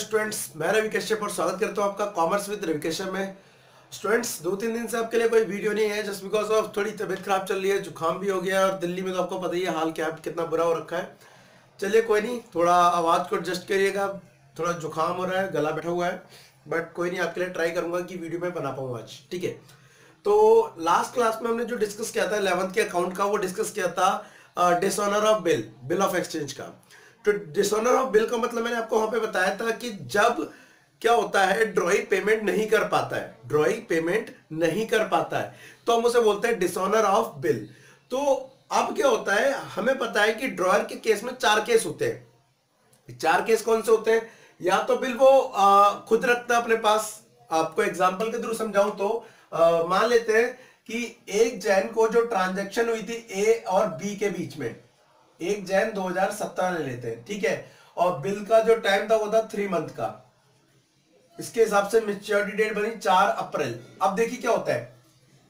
Students, मैं रवि कश्यप और स्वागत करता हूँ आपका कॉमर्स विद रवि कश्यप में। स्टूडेंट्स, 2-3 दिन से आपके लिए कोई वीडियो नहीं है जस्ट बिकॉज ऑफ थोड़ी तबीयत खराब चल रही है, जुकाम भी हो गया और दिल्ली में तो आपको पता ही है हाल क्या कितना बुरा हो रखा है। चलिए कोई नहीं, थोड़ा आवाज़ को एडजस्ट करिएगा, थोड़ा जुकाम हो रहा है, गला बैठा हुआ है, बट कोई नहीं, आपके लिए ट्राई करूंगा कि वीडियो में बना पाऊँ आज। ठीक है, तो लास्ट क्लास में हमने जो डिस्कस किया था 11th के अकाउंट का, वो डिस्कस किया था dishonour of bill of exchange का। तो डिसऑनर ऑफ बिल का मतलब मैंने आपको वहां पे बताया था कि जब क्या होता है, ड्रॉई पेमेंट नहीं कर पाता है, ड्रॉई पेमेंट नहीं कर पाता है तो हम उसे बोलते हैं डिसऑनर ऑफ बिल। तो अब क्या होता है, हमें पता है कि ड्रॉयर के केस में 4 केस होते हैं। 4 केस कौन से होते हैं? या तो बिल वो खुद रखता है अपने पास। आपको एग्जांपल के थ्रू समझाऊं तो मान लेते हैं कि 1 जैन को जो ट्रांजैक्शन हुई थी ए और बी के बीच में, 1 जैन 2017 ले लेते हैं, ठीक है, और बिल का जो टाइम था वो था 3 मंथ का। इसके हिसाब से मैच्योरिटी डेट बनी 4 अप्रैल। अब देखिए क्या होता है,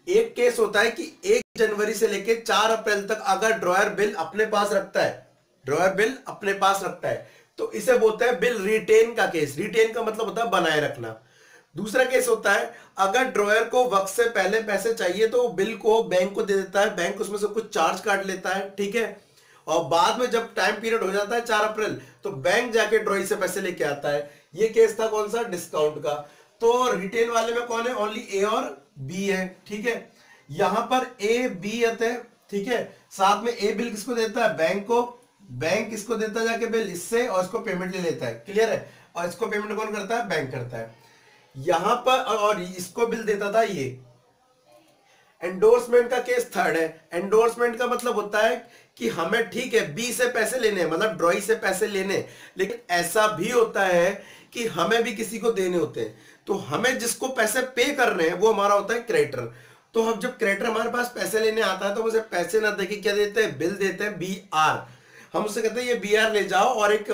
एक केस होता है कि 1 जनवरी से लेके 4 अप्रैल तक अगर ड्रॉयर बिल अपने पास रखता है, ड्रॉयर बिल अपने पास रखता है, तो इसे बोलते हैं बिल रिटेन का केस। रिटेन का मतलब होता है बनाए रखना। दूसरा केस होता है अगर ड्रॉयर को वक्त से पहले पैसे चाहिए तो बिल को बैंक को दे देता है, बैंक उसमें से कुछ चार्ज काट लेता है, ठीक है, और बाद में जब टाइम पीरियड हो जाता है 4 अप्रैल तो बैंक जाके ड्रॉई से पैसे लेके आता है। ये केस था कौन सा? डिस्काउंट का। तो रिटेन वाले में कौन है? ओनली ए और बी है, ठीक है। यहां पर ए बी आते हैं, ठीक है, साथ में ए बिल किसको देता है? बैंक को, बैंक इसको देता है जाके बिल इससे, और इसको पेमेंट ले लेता है, क्लियर है, और इसको पेमेंट कौन करता है? बैंक करता है। यहां पर और इसको बिल देता था ये। एंडोर्समेंट का केस थर्ड है। एंडोर्समेंट का मतलब होता है कि हमें, ठीक है, बी से पैसे लेने, मतलब ड्रॉई से पैसे लेने, लेकिन ऐसा भी होता है कि हमें भी किसी को देने होते हैं, तो हमें जिसको पैसे पे करने हैं वो हमारा होता है क्रेडिटर। तो हम जब क्रेडिटर हमारे पास पैसे लेने आता है तो उसे पैसे ना देके क्या देते हैं? बिल देते हैं, बी आर। हम उससे कहते हैं ये बी आर ले जाओ और एक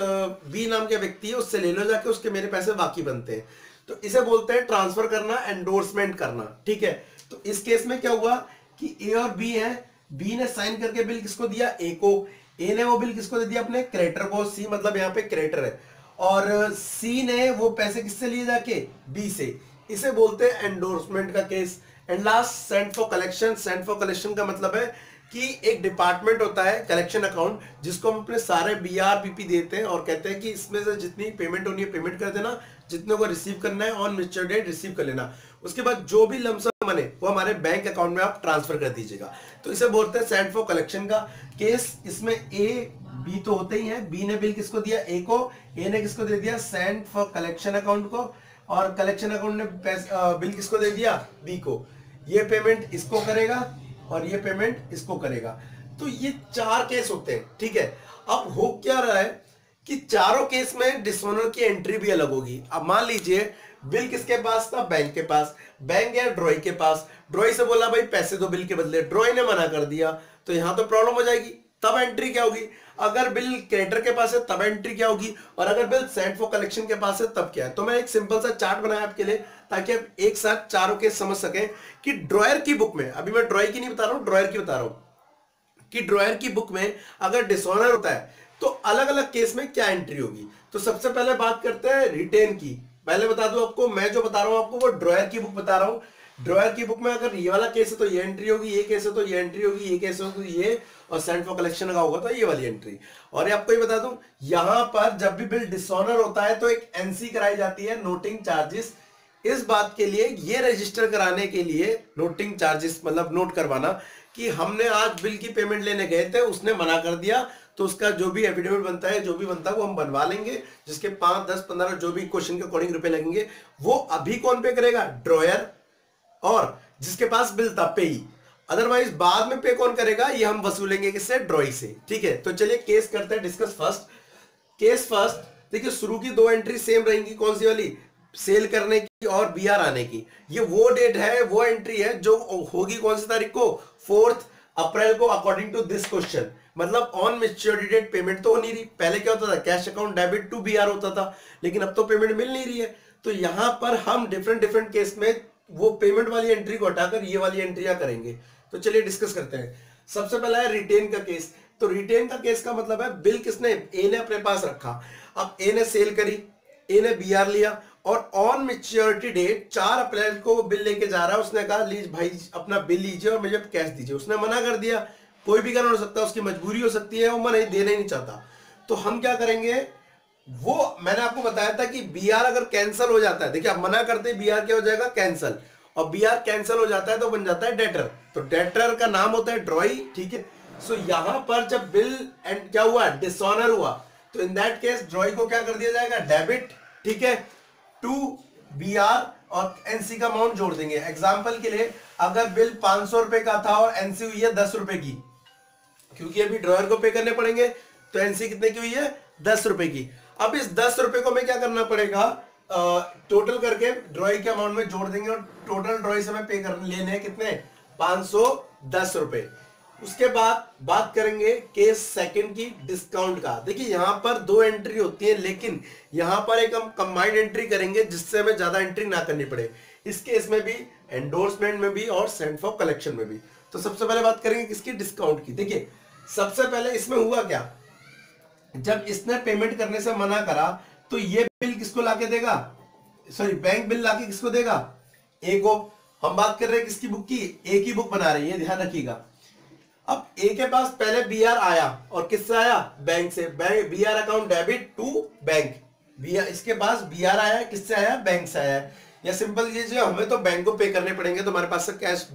बी नाम के व्यक्ति है उससे ले लो जाके, उसके मेरे पैसे बाकी बनते हैं। तो इसे बोलते हैं ट्रांसफर करना, एंडोर्समेंट करना, ठीक है। तो इस केस में क्या हुआ कि ए और बी है, बी ने साइन करके बिल किसको दिया? ए को, ए ने वो बिल किसको दे दिया? अपने क्रेडिटर को, सी मतलब यहाँ पे क्रेडिटर है, और सी ने वो पैसे किससे लिए जाके? बी से। इसे बोलते हैं एंडोर्समेंट का case. And last, send for collection. Send for collection का मतलब है कि एक डिपार्टमेंट होता है कलेक्शन अकाउंट, जिसको हम अपने सारे बीआर बीपी देते हैं और कहते हैं कि इसमें से जितनी पेमेंट होनी है पेमेंट कर देना, जितने को रिसीव करना है ऑन मैच्योर डेट रिसीव कर लेना, उसके बाद जो भी लमसम बने वो हमारे बैंक अकाउंट में आप ट्रांसफर कर दीजिएगा। तो इसे बोलते हैं सेंड फॉर कलेक्शन का केस। इसमें ए बी तो होते ही है, बी ने बिल किसको दिया? ए को, ए ने किसको दे दिया? सेंड फॉर कलेक्शन अकाउंट को, और कलेक्शन अकाउंट ने बिल किसको दे दिया? बी को। ये पेमेंट इसको करेगा और ये पेमेंट इसको करेगा। तो ये 4 केस होते हैं, ठीक है। अब हो क्या रहा है कि चारों केस में डिसऑनर की एंट्री भी अलग होगी। अब मान लीजिए बिल किसके पास था? बैंक के पास। बैंक गया ड्रॉई के पास, ड्रॉई से बोला भाई पैसे दो बिल के बदले, ड्रॉई ने मना कर दिया, तो यहां तो प्रॉब्लम हो जाएगी। तब एंट्री क्या होगी? अगर बिल क्रेडिटर के पास है तब एंट्री क्या होगी, और अगर बिल सेंड फॉर कलेक्शन के पास है तब क्या है। तो मैं एक सिंपल सा चार्ट बनाया आपके लिए ताकि आप एक साथ चारों केस समझ सकें कि ड्रॉयर की बुक में, अभी मैं ड्रॉई की नहीं बता रहा हूं, ड्रॉयर की बता रहा हूं कि ड्रॉयर की बुक में अगर डिसऑनर होता है तो अलग अलग केस में क्या एंट्री होगी। तो सबसे पहले बात करते हैं रिटेन की। पहले बता दूं आपको, मैं जो बता रहा हूं आपको वो ड्रॉयर की बुक बता रहा हूं। ड्रॉयर की बुक में अगर ये वाला केस है तो ये एंट्री होगी, ये केस है तो ये एंट्री होगी, ये केस है तो ये, और सेंड फॉर कलेक्शन का होगा तो ये वाली एंट्री। और ये आपको ये बता दूं, यहां पर जब भी बिल डिसऑनर होता है तो एक एनसी कराई जाती है, नोटिंग चार्जेस। इस बात के लिए, ये रजिस्टर कराने के लिए नोटिंग चार्जेस मतलब नोट करवाना कि हमने आज बिल की पेमेंट लेने गए थे, उसने मना कर दिया, तो उसका जो भी एफिडेविट बनता है, जो भी बनता है वो हम बनवा लेंगे, जिसके 5, 10, 15 जो भी क्वेश्चन के अकॉर्डिंग रुपए लगेंगे, वो अभी कौन पे करेगा? ड्रॉयर, और जिसके पास बिल था पेई। अदरवाइज बाद में पे कौन करेगा? ये हम वसूलेंगे किससे? ड्रॉई से, ठीक है। तो चलिए केस करते हैं डिस्कस। फर्स्ट केस, फर्स्ट देखिए, शुरू की 2 एंट्री सेम रहेंगी। कौन सी वाली? सेल करने की और बीआर आने की। ये वो डेट है, वो एंट्री है जो होगी कौन सी तारीख को? 4 अप्रैल को, अकॉर्डिंग टू दिस क्वेश्चन। मतलब ऑन मैच्योरिटी डेट पेमेंट तो हो नहीं रही। पहले क्या होता था? Cash account debit to BR होता था, लेकिन अब तो पेमेंट मिल नहीं रही है। तो यहां पर हम डिफरेंट केस में वो पेमेंट वाली एंट्री को हटाकर ये वाली एंट्रियां करेंगे। तो चलिए डिस्कस करते हैं। सबसे पहला है रिटेन का केस। तो रिटेन का केस का मतलब है बिल किसने? ए ने अपने पास रखा। अब ए ने सेल करी, ए ने बी आर लिया और ऑन मेच्योरिटी डेट 4 अप्रैल को वो बिल लेके जा रहा है। उसने कहा लीजिए भाई अपना बिल लीजिए और मुझे कैश दीजिए। उसने मना कर दिया, कोई भी कारण हो सकता है, उसकी मजबूरी हो सकती है, वो मना देना ही नहीं चाहता। तो हम क्या करेंगे, वो मैंने आपको बताया था कि बी आर अगर कैंसिल हो जाता है, देखिए आप मना करते बी आर क्या हो जाएगा, कैंसिल, और बी आर कैंसिल हो जाता है तो बन जाता है डेटर। तो डेटर का नाम होता है ड्रॉई, ठीक है। सो यहां पर जब बिल एंड क्या हुआ, डिसऑनर हुआ, तो इन दैट केस ड्रॉई को क्या कर दिया जाएगा, डेबिट, ठीक है, टू बी आर और एनसी का अमाउंट जोड़ देंगे। एग्जांपल के लिए अगर बिल 500 रुपए का था और एनसी हुई है 10 रुपए की, क्योंकि अभी ड्रॉयर को पे करने पड़ेंगे, तो एनसी कितने की हुई है, 10 रुपए की। अब इस 10 रुपए को हमें क्या करना पड़ेगा, टोटल करके ड्रॉई के अमाउंट में जोड़ देंगे और टोटल ड्रॉई से हमें पे करने लेने हैं कितने, 510 रुपए। उसके बाद बात करेंगे केस सेकंड की, डिस्काउंट का। देखिए यहां पर 2 एंट्री होती है, लेकिन यहां पर एक हम कंबाइंड एंट्री करेंगे जिससे हमें ज्यादा एंट्री ना करनी पड़े। इस केस में भी, एंडोर्समेंट में भी और सेंड फॉर कलेक्शन में भी। तो सबसे पहले बात करेंगे किसकी, डिस्काउंट की। देखिए सबसे पहले इसमें हुआ क्या, जब इसने पेमेंट करने से मना करा तो ये बिल किसको लाके देगा, सॉरी बैंक बिल लाके किसको देगा, ए को। हम बात कर रहे हैं किसकी बुक की, ए की बुक बना रहे हैं, ये ध्यान रखिएगा। अब ए के पास पहले बी आर आया और किससे आया, बैंक से। Bank B R account debit to bank, इसके पास बी आर आया, किससे आया, बैंक से आया। या सिंपल लीजिए, हमें तो बैंक को पे करने पड़ेंगे, तो हमारे पास से कैश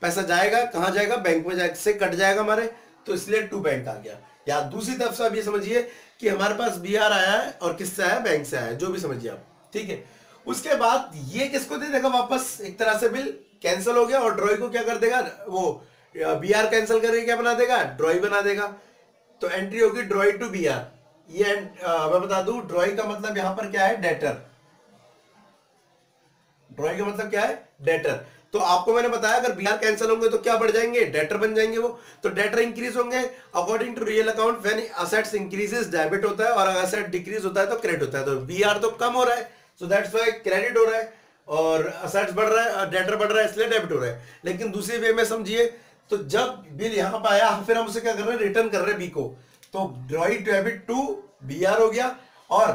पैसा जाएगा, कहां जाएगा, बैंक में जाएगा, से कट जाएगा हमारे, तो इसलिए टू बैंक आ गया। या दूसरी तरफ से आप ये समझिए कि हमारे पास बी आर आया है और किससे आया, बैंक से आया, जो भी समझिए आप, ठीक है। उसके बाद ये किसको दे देगा वापस, एक तरह से बिल कैंसिल हो गया और ड्रॉई को क्या कर देगा, वो बी आर कैंसिल करके क्या बना देगा, ड्रॉई बना देगा। तो एंट्री होगी ड्रॉई टू बी आर। ये मैं बता दूं, ड्रॉई का मतलब यहां पर क्या है, डेटर। ड्रॉई का मतलब क्या है, डेटर। तो आपको मैंने बताया अगर बी आर कैंसिल होंगे तो क्या बढ़ जाएंगे, डेटर बन जाएंगे वो। तो डेटर इंक्रीज होंगे according to real account, when assets increases debit होता है और अगर असेट डिक्रीज होता है तो क्रेडिट होता है। तो बी आर तो कम हो रहा है, सो दैट्स व्हाई क्रेडिट हो रहा है, और असेट्स बढ़ रहा है, डेटर बढ़ रहा है, इसलिए डेबिट हो रहा है। लेकिन दूसरे वे में समझिए, तो जब बिल यहां पर आया, फिर हम उसे क्या कर रहे हैं, रिटर्न कर रहे हैं बी को, तो drawee debit to B R हो गया। और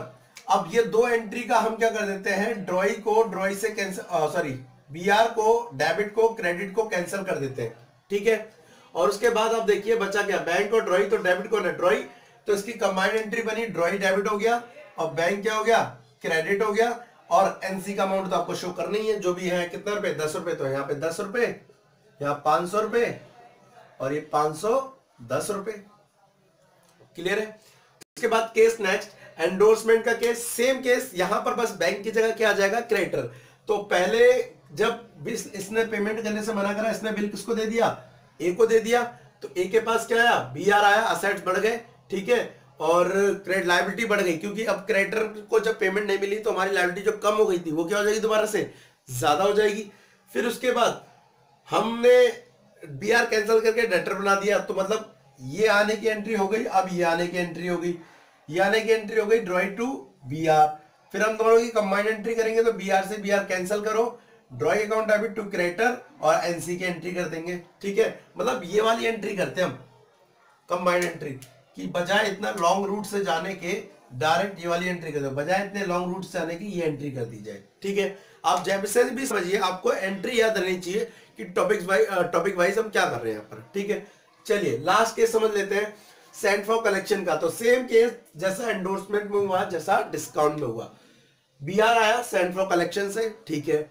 अब ये 2 एंट्री का हम क्या कर देते हैं, ड्रॉई को ड्रॉई से कैंसिल, सॉरी बी आर को डेबिट को क्रेडिट को कैंसिल कर देते हैं, ठीक है। और उसके बाद आप देखिए बचा क्या, बैंक और ड्रॉई, तो डेबिट को ड्रॉई, तो इसकी कंबाइंड एंट्री बनी, ड्रॉई डेबिट हो गया और बैंक क्या हो गया, क्रेडिट हो गया। और एनसी का अमाउंट तो आपको शो करना ही है, जो भी है, कितना रुपए, 10 रुपए, तो यहाँ पे 10 रुपए, यहाँ 500 रुपए और ये 510 रुपए। क्लियर है। उसके बाद केस नेक्स्ट, एंडोर्समेंट का केस, सेम केस, यहां पर बस बैंक की जगह क्या आ जाएगा, क्रेडिटर। तो पहले जब इसने पेमेंट करने से मना करा, इसने बिल किसको दे दिया, ए को दे दिया, तो ए के पास क्या आया, बी आर आया, असेट्स बढ़ गए, ठीक है, और क्रेडिट लायबिलिटी बढ़ गई, क्योंकि अब क्रेडिटर को जब पेमेंट नहीं मिली तो हमारी लायबिलिटी जो कम हो गई थी वो क्या हो जाएगी, दोबारा से ज्यादा हो जाएगी। फिर उसके बाद हमने बी आर कैंसिल करके डेटर बना दिया, तो मतलब ये आने की एंट्री हो गई, अब ये आने की एंट्री हो गई, ये आने की एंट्री हो गई, ड्रॉई टू बी आर। फिर हम दोनों की कंबाइंड एंट्री करेंगे, तो बी आर से बी आर कैंसिल करो, drawee account debit to creditor और एनसी की एंट्री कर देंगे, ठीक है। मतलब ये वाली एंट्री करते हैं हम कंबाइंड एंट्री, कि बजाय इतना लॉन्ग रूट से जाने के डायरेक्ट ये वाली एंट्री कर दो, बजाय इतने लॉन्ग रूट से जाने की ये एंट्री कर दी जाए, ठीक है। आप जैसे भी समझिए, आपको एंट्री याद रहनी चाहिए कि टॉपिक वाइज हम क्या कर रहे हैं यहाँ पर, ठीक है। चलिए लास्ट केस समझ लेते हैं, सेंड फॉर कलेक्शन का। तो सेम केस जैसा एंडोर्समेंट में हुआ, जैसा डिस्काउंट में हुआ, बी आर आया सेंड फॉर कलेक्शन से, ठीक है,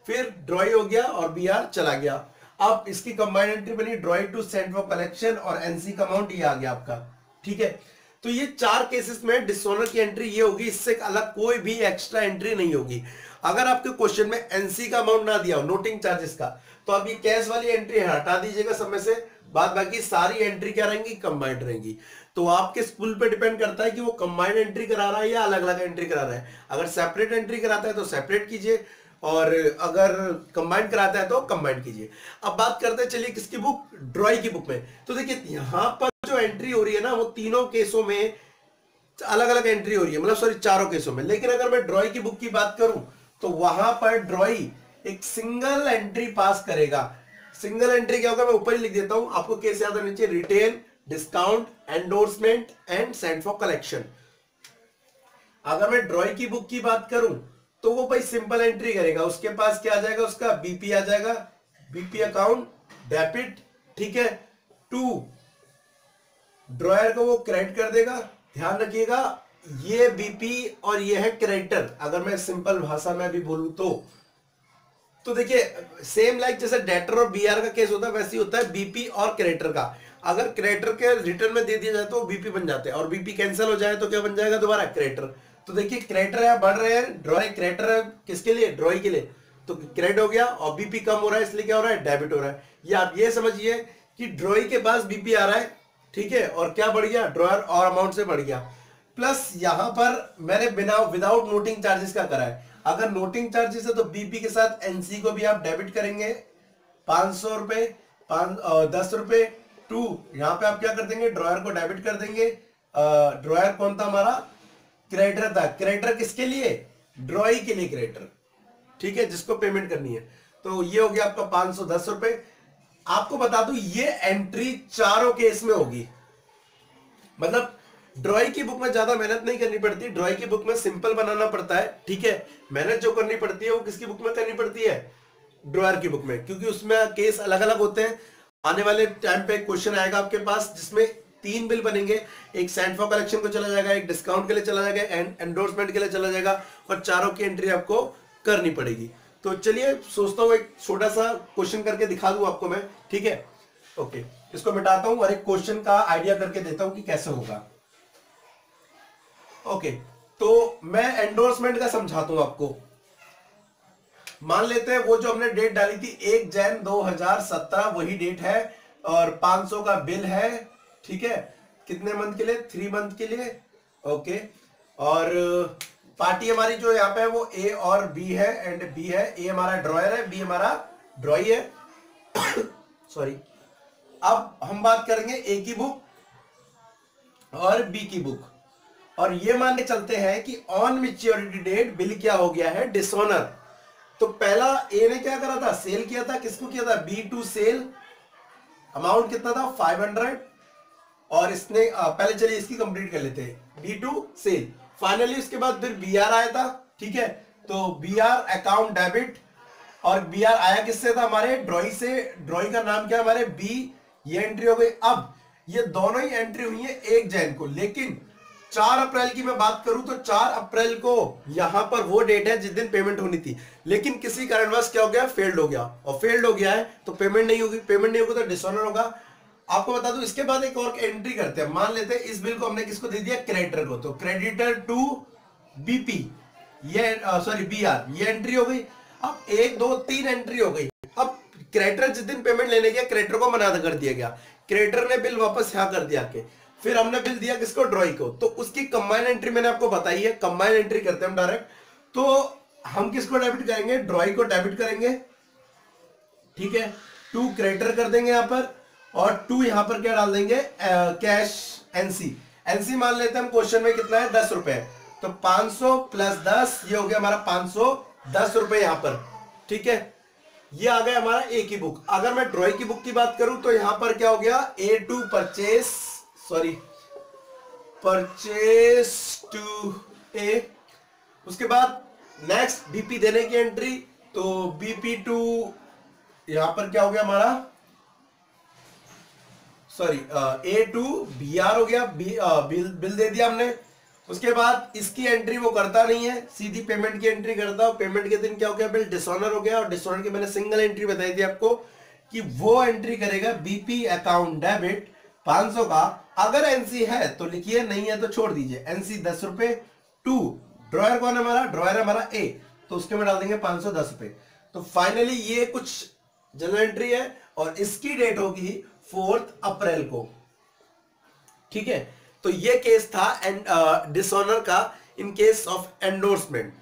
फिर ड्रॉई हो गया और बी आर चला गया। अब इसकी कंबाइंड एंट्री बनी, drawee to send for collection और एनसी का अमाउंट ये आ गया आपका, ठीक है। तो ये 4 केसेस में डिसऑनर की एंट्री ये होगी, इससे अलग कोई भी एक्स्ट्रा एंट्री नहीं होगी। अगर आपके क्वेश्चन में एनसी का अमाउंट ना दिया हो, नोटिंग चार्जेस का, तो आप ये कैश वाली एंट्री हटा दीजिएगा सब में से, बाद बाकी सारी एंट्री क्या रहेंगी, कंबाइंड रहेंगी। तो आपके स्कूल पे डिपेंड करता है कि वो कंबाइंड एंट्री करा रहा है या अलग अलग एंट्री करा रहा है। अगर सेपरेट एंट्री कराता है तो सेपरेट कीजिए, और अगर कंबाइंड कराता है तो कंबाइंड कीजिए। अब बात करते हैं, चलिए किसकी बुक, ड्रॉई की बुक में। तो देखिए यहां पर जो एंट्री हो रही है ना, वो तीनों केसों में अलग अलग एंट्री हो रही है, मतलब सॉरी 4 केसों में। लेकिन अगर मैं ड्रॉई की बुक की बात करूं तो वहां पर ड्रॉई एक सिंगल एंट्री पास करेगा। सिंगल एंट्री क्या होगा, मैं ऊपर ही लिख देता हूं, आपको केस याद होना चाहिए, retain, discount, endorsement and send for collection. अगर मैं ड्रॉई की बुक की बात करूं तो वो भाई सिंपल एंट्री करेगा, उसके पास क्या आ जाएगा, उसका बीपी आ जाएगा, बीपी अकाउंट डेबिट, ठीक है, टू ड्रॉयर को वो क्रेडिट कर देगा। ध्यान रखिएगा ये बीपी और ये है क्रेडिटर, अगर मैं सिंपल भाषा में भी बोलूं तो देखिए सेम लाइक जैसे डेटर और बीआर का केस होता है वैसे ही होता है बीपी और क्रेडिटर का। अगर क्रेडिटर के रिटर्न में दे दिया जाए तो बीपी बन जाते हैं, और बीपी कैंसिल हो जाए तो क्या बन जाएगा दोबारा क्रेडिटर। तो देखिए क्रेडिटर है बढ़ रहे हैं, ड्रॉय क्रेडिटर है किसके लिए, ड्रॉय के लिए, तो क्रेडिट हो गया और बीपी कम हो रहा है इसलिए क्या हो रहा है, डेबिट हो रहा है। या आप ये समझिए कि ड्रॉय के पास बीपी आ रहा है, ठीक है, और क्या बढ़ गया, ड्रॉयर और अमाउंट से बढ़ गया। प्लस यहां पर मैंने बिना विदाउट नोटिंग चार्जेस का करा है। अगर नोटिंग चार्जेस है तो बीपी के साथ एनसी को भी आप डेबिट करेंगे 500 रुपए, 10 रुपए, टू यहां पे आप क्या कर देंगे, ड्रॉयर को डेबिट कर देंगे। ड्रॉयर कौन था हमारा, क्रेडिटर था। क्रेडिटर किसके लिए, ड्रॉई के लिए क्रेडिटर, ठीक है, जिसको पेमेंट करनी है। तो ये हो गया आपका 510 रुपए। आपको बता दूं ये एंट्री चारों केस में होगी, मतलब ड्रॉई की बुक में ज्यादा मेहनत नहीं करनी पड़ती, ड्रॉई की बुक में सिंपल बनाना पड़ता है, ठीक है। मेहनत जो करनी पड़ती है वो किसकी बुक में करनी पड़ती है, ड्रॉयर की बुक में, क्योंकि उसमें केस अलग अलग होते हैं। आने वाले टाइम पे क्वेश्चन आएगा आपके पास जिसमें 3 बिल बनेंगे, एक सेंड फॉर कलेक्शन को चला जाएगा, एक डिस्काउंट के लिए चला जाएगा, एंडोर्समेंट के लिए चला जाएगा, और चारों की एंट्री आपको करनी पड़ेगी। तो चलिए सोचता हूं एक छोटा सा क्वेश्चन करके दिखा दूं आपको मैं, ठीक है। ओके, इसको मिटाता हूं और एक क्वेश्चन का आइडिया करके देता हूं कि कैसे होगा। ओके, तो मैं एंडोर्समेंट का समझाता हूं आपको। मान लेते हैं वो जो हमने डेट डाली थी 1 जैन 2017 वही डेट है, और 500 का बिल है, ठीक है, कितने मंथ के लिए, 3 मंथ के लिए। ओके, और पार्टी हमारी जो यहाँ पे है वो ए और बी है, एंड बी है, ए हमारा ड्रॉयर है, बी हमारा ड्रॉई है सॉरी। अब हम बात करेंगे ए की बुक और बी की बुक, और ये मान के चलते हैं कि ऑन मैच्योरिटी डेट बिल क्या हो गया है, डिसऑनर। तो पहला ए ने क्या करा था, सेल किया था, किसको किया था, बी टू सेल, अमाउंट कितना था 500, और इसने पहले चलिए इसकी कंप्लीट कर लेते हैं, बी टू सेल। फाइनली उसके बाद फिर बी आर आया था, ठीक है, तो बी आर अकाउंट डेबिट, और बी आर आया किससे था, हमारे ड्रॉई से, ड्रॉई का नाम क्या है हमारे बी, ये एंट्री हो गई। अब ये दोनों ही एंट्री हुई है 1 जैन को, लेकिन 4 अप्रैल की मैं बात करूं तो 4 अप्रैल को यहां पर वो डेट है जिस दिन पेमेंट होनी थी, लेकिन किसी कारणवश क्या हो गया, फेल्ड हो गया, और फेल्ड हो गया है तो पेमेंट नहीं होगी, पेमेंट नहीं होगी तो डिसऑनर होगा। आपको बता दूं इसके बाद एक और एंट्री करते हैं। मान लेते हैं इस बिल को हमने किसको दे दिया, क्रेडिटर को, तो क्रेडिटर टू बीपी, ये सॉरी बी आर, ये एंट्री हो गई। अब 1 2 3 एंट्री हो गई। अब क्रेडिटर जिस दिन पेमेंट लेने गया क्रेडिटर को मना कर दिया गया, क्रेडिटर ने बिल वापस यहाँ कर दिया के, फिर हमने बिल दिया किसको, ड्रॉई को, तो उसकी कंबाइन एंट्री मैंने आपको बताई है, कंबाइन एंट्री करते हैं हम डायरेक्ट। तो हम किसको डेबिट करेंगे, ड्रॉई को डेबिट करेंगे, ठीक है, 2 क्रेडिटर कर देंगे यहां पर, और 2 यहां पर क्या डाल देंगे, कैश एनसी। एनसी मान लेते हैं हम क्वेश्चन में कितना है, 10 रुपए, तो 500 प्लस 10 ये हो गया हमारा 510 रुपए यहां पर, ठीक है। ये आ गया हमारा ए की बुक। अगर मैं ड्रॉई की बुक की बात करूं तो यहां पर क्या हो गया, A to purchase, sorry purchase to A, उसके बाद नेक्स्ट बीपी देने की एंट्री, तो बीपी टू यहां पर क्या हो गया हमारा, sorry A to B R हो गया, बिल दे दिया हमने। उसके बाद इसकी एंट्री वो करता नहीं है, सीधी पेमेंट की एंट्री करता है, पेमेंट के दिन क्या हो गया, बिल डिसऑनर हो गया, और डिसऑनर की मैंने सिंगल एंट्री बताई थी आपको कि वो एंट्री करेगा बीपी अकाउंट डेबिट 500 का। अगर एनसी है तो लिखिए, नहीं है तो छोड़ दीजिए। एनसी 10 रुपए, टू ड्रॉयर कौन है हमारा, ड्रॉयर है हमारा ए, तो उसके में डाल देंगे 510 रुपए। तो फाइनली ये कुछ जनरल एंट्री है, और इसकी डेट होगी 4 अप्रैल को, ठीक है। तो ये केस था डिसऑनर का इन केस ऑफ एंडोर्समेंट।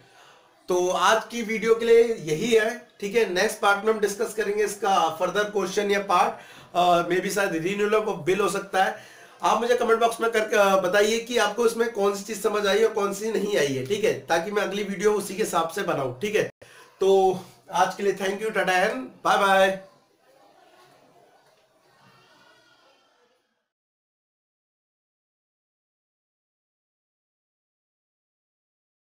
तो आज की वीडियो के लिए यही है, ठीक है। नेक्स्ट पार्ट में हम डिस्कस करेंगे इसका फर्दर क्वेश्चन या पार्ट, मे बी शायद रिन्यूअल ऑफ बिल हो सकता है। आप मुझे कमेंट बॉक्स में करके बताइए कि आपको इसमें कौन सी चीज समझ आई और कौन सी नहीं आई है, ठीक है, ताकि मैं अगली वीडियो उसी के हिसाब से बनाऊं, ठीक है। तो आज के लिए thank you, tata and bye bye.